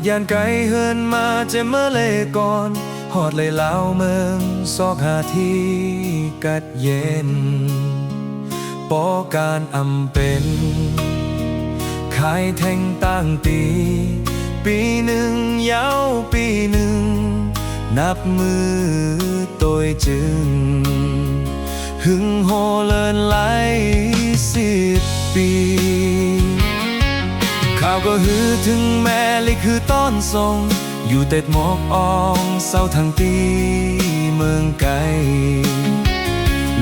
ดยานไกลเฮินมาเจเมื่อเลก่อนหอดเลยลาวเมืองซอกหาที่กัดเย็นปอการอำเป็นขายแทงตั้งตีปีหนึ่งยาวปีหนึ่งนับมือตัวจึงหึงโหเลินไหล10 ปีข่าวก็ฮือถึงแม่ลิคือต้อนทรงอยู่เต็ดหมอกอองเศร้าทั้งตีเมืองไกล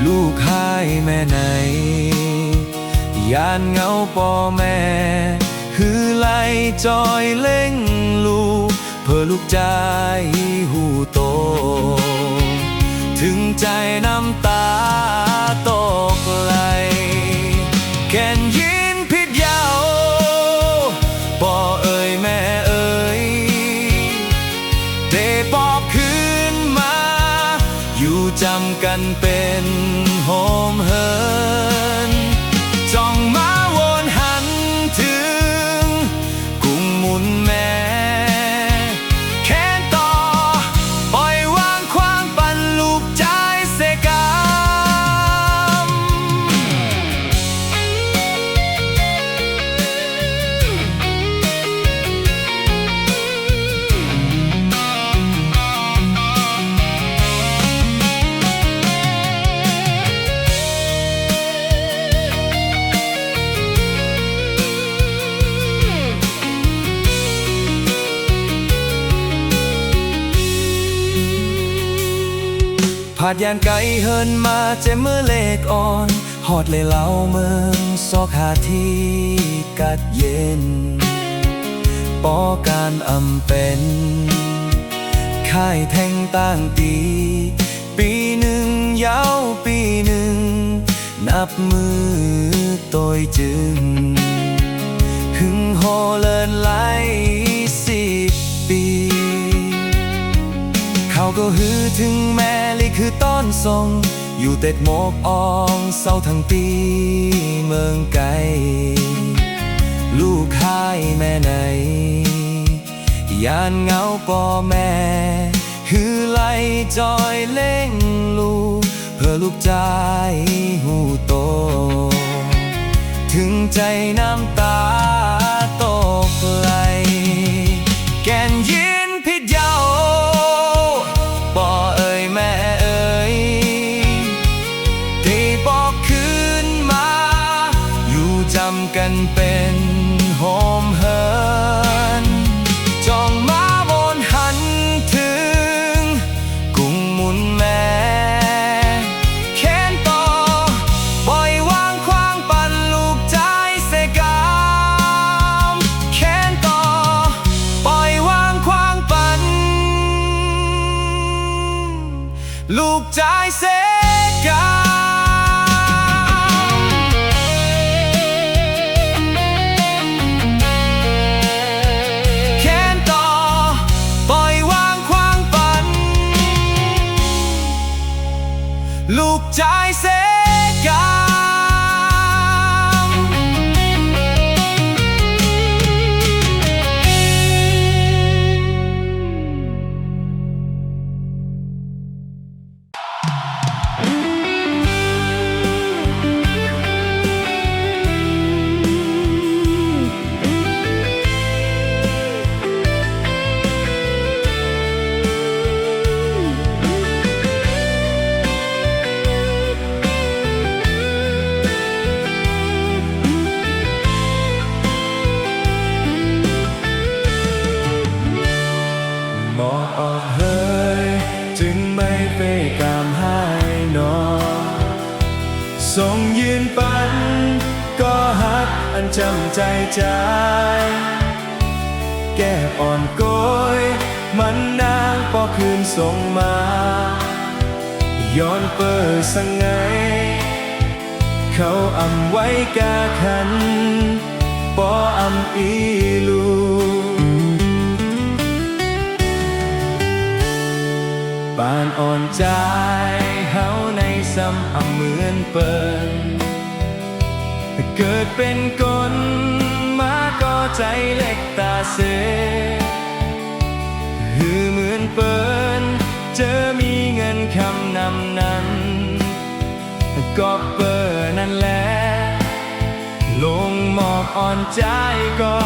ลูกหายแม่ไหนยานเงาป่อแม่ฮือไล่จอยเล่งลูกเพื่อลูกใจหูโตถึงใจน้ำตาตกไหลแก่นยินพิษยาวป่อเอ่ยแม่เอ่ยเดปอบคืนมาอยู่จำกันเป็นโฮมเฮินจ้องมาวนหันถึงกุ้งมุนแม่แค้นต่อปล่อยวางควางปันลูกใจเสกามผาดยานไกลเฮินมาเจเมื่อเลกอ่อนหอดเลยเล่าเมืองซอกหาที่กัดเย็นปอการอำเป็นค่ายแทงตั้งตีปีหนึ่งยาวปีหนึ่งนับมือตัวจึงหึงโหเลินไหล10 ปีเขาก็ฮือถึงแม่ลิคือต้อนทรงอยู่เต็ดหมอกอองเศร้าทั้งปีเมืองไกลลูกหายแม่ไหนยานเงาป่อแม่ฮือไล่จอยเล่งลูกเพื่อลูกใจหูโตถึงใจน้ำตาตกไหลแก่นยินพิษยาวป่อเอ่ยแม่เอ่ยที่บอกคืนมาอยู่จำกันเป็นโฮมเฮินจ้องมาวนหันถึงกุ้งมุนแม่แค้นต่อปล่อยวางควางปันลูกใจเสกามแค้นต่อปล่อยวางควางปันลูกใจเสกามแค้นต่อปล่อยวางควางปันลูกใจเสกามบอกออกเฮ้ยจึงไม่ไปกามให้นอนส่งยืนปันก็หักอันจำใจใจแก้อ่อนโกยมันนางพอคืนส่งมาย้อนเปิดสังไงเขาอำไว้กาขันปออำอีลูปานอ่อนใจเฮาในซ้ำอำเหมือนเปินเกิดเป็นคนมาก็ใจเล็กตาเส นเปินเจอมีเงินคำนำนั้นก็เปิดนั่นแหละลงหมอบอ่อนใจก็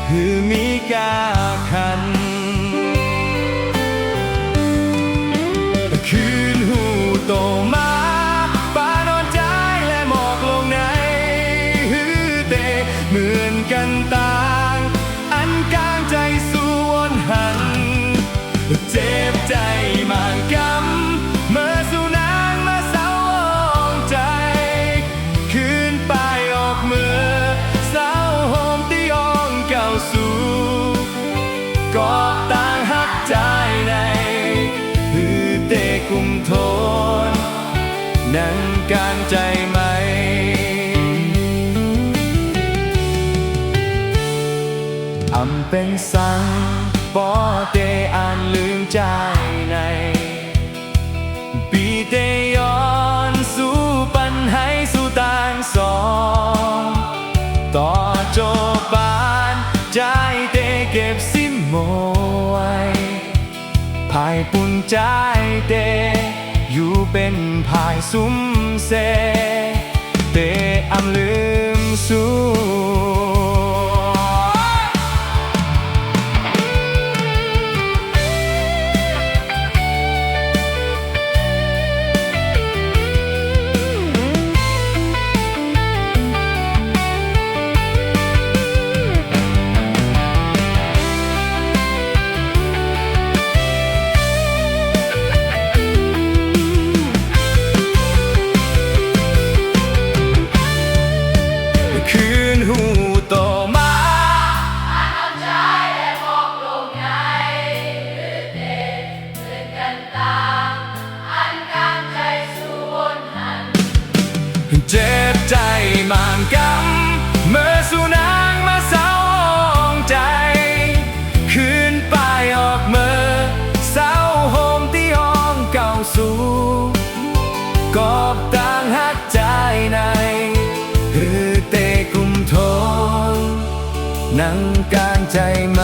คือมีกาคันคืนหูโตมาป่านอนใจและหมอกลงในฮือเตเหมือนกันต่างอันกลางใจสู่วนหันเจ็บใจมางกำเมื่อสู่นางมาเศร้าใจคืนไปออกเมื่อเศร้าโฮมที่ยองเก่าสู่ก็ต่างหักใจในฮือเตกุมโทนนั่งการใจไหมอำเป็นสังบ่เตอ่านลืมใจในปีเตย้อนสู่ปัญหาสู่ต่างสองต่อโจบานใจเตเก็บสิโมไว้ภายปุ่นใจเตอยู่เป็นภายซุ้มเซเตอำลืมสู่คืนหูโตมาอ่านเอาใจและมองลงในคือเด็กเหมือนกันต่างอันกลางใจสู่วนหันเจ็บใจมางกำเมื่อสู่นางมาเศร้าใจคืนไปออกเมื่อเศร้าโฮมที่ห้องเก่าสู่กอบต่างหักใจในคือเตกุมโทนนั่งกลางใจไหม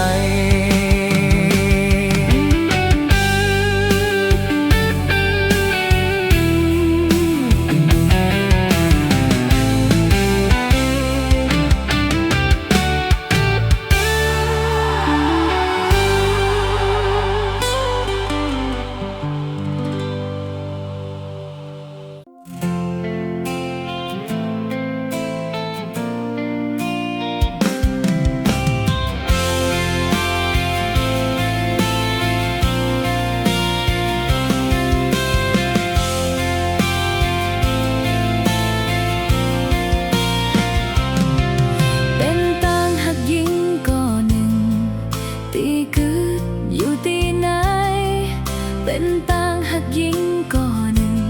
เป็นต่างหักยิ่งก่อหนึ่ง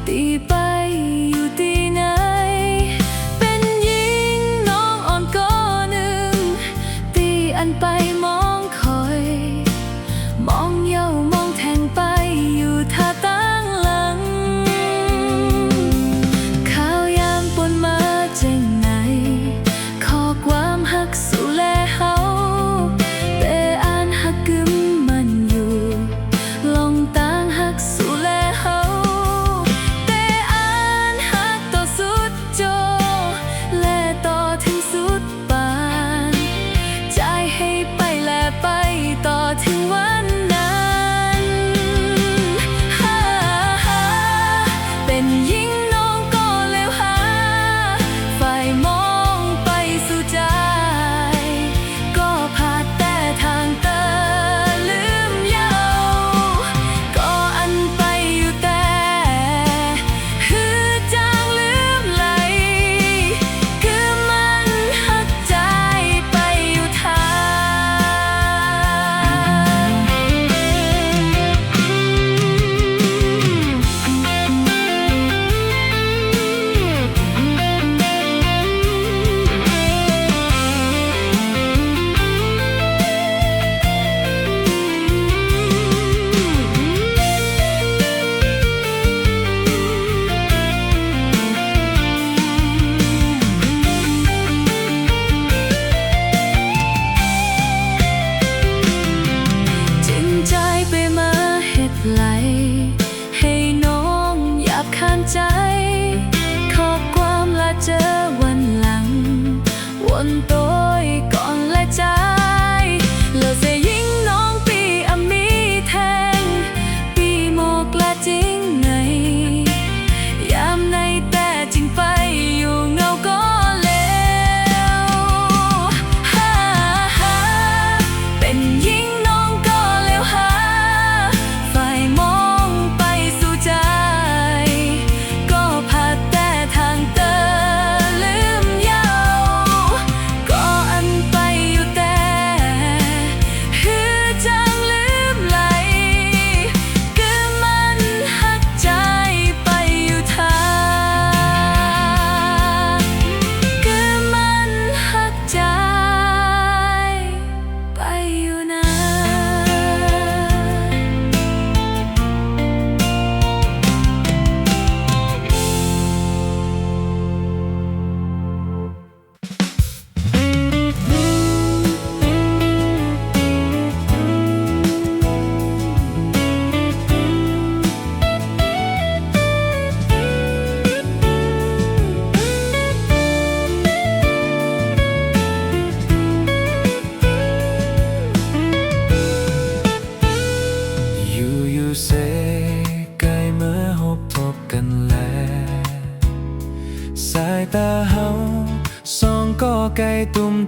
ตีไปอยู่ที่ไหนเป็นยิ่งน้องอ่อนก่อหนึ่งตีอันไปมองคอยมองเย้ามองแทงไปอยู่ท่าตั้งหลังข้าวยามปนมาเจงไหนขอความหักสู่แลเฮาแต่อ่านหักกึมมันอยู่ลงต่างหักสู่แล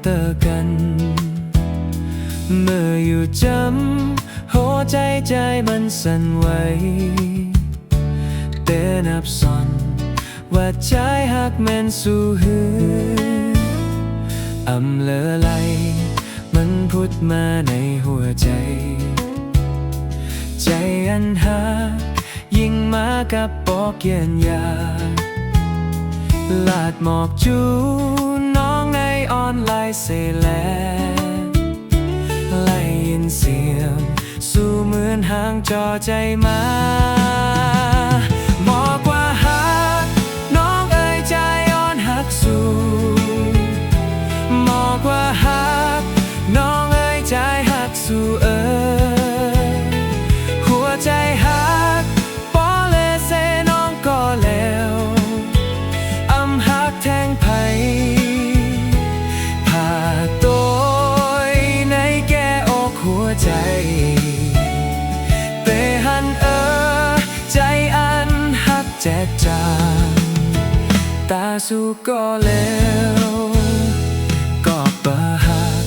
เตอกัน เมื่ออยู่จำหัวใจมันสั่นไหวเต้นนับสอนว่าใจหักแม่นสู่หืออำเลอไหลมันพุดมาในหัวใจ ใจอันหักยิ่งมากับปอกเยียนยาลาดหมอกจูน้องในออนไลน์เสแลไล่ยินเสียงสู่เหมือนห่างจอใจมาหมอกว่าหักน้องเอ่ยใจอ่อนหักสู่หมอกว่าหักน้องเอ่ยใจหักสู่หัวใจหักปอเลเซน้องก็แล้วอำหักแทงไผ่ผ่าตัวในแก้อกหัวใจเตหันใจอันหักแจกจางตาสู้ก็แล้วก็เปิดหัก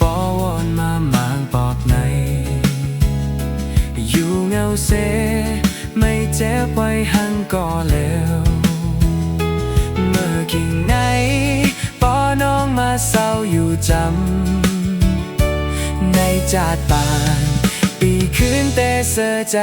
ปอวอนมาหมางปอกในอยู่เงาเสไม่เจ็บไว้หังก็แล้วเมื่อกิ่งไหนปอน้องมาเศร้าอยู่จำในจาดป่านปีคืนแต่เสือใจ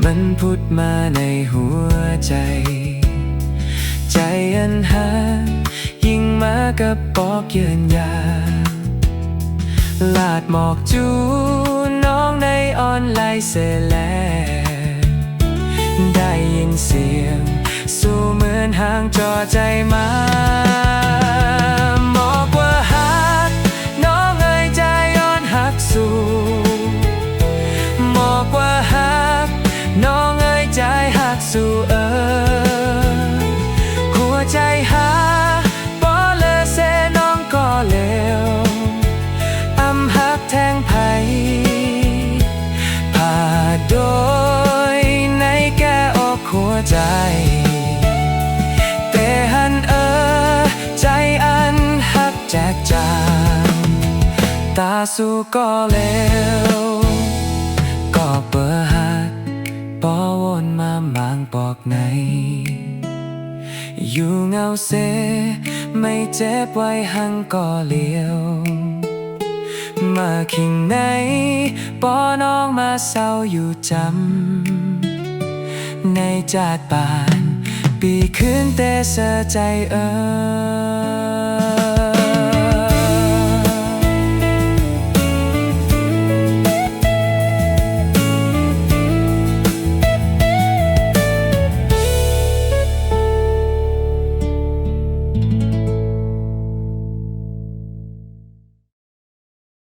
มันพุดมาในหัวใจ ใจอันหักยิ่งมากับปอกเยินยาลาดหมอกจูน้องในออนไลน์เสแลได้ยินเสียงสู่เหมือนห่างจอใจมาหมอกว่าหักน้องเอ่ยใจอ่อนหักสู่หมอกว่าหักน้องเอ่ยใจหักสู่หัวใจหักปอเลเซน้องก็แล้วอำหักแทงไผ่ผ่าโดยในแก้อกหัวใจแต่หันใจอันหักแจกจางตาสู้ก็แล้วก็เปิดหักปอวนมาหมางปอกในอยู่เงาเสไม่เจ็บไว้หังก็เลี้ยวมาขิงไหนปอน้องมาเศร้าอยู่จำในจาดป่านปีคืนแต่เสือใจ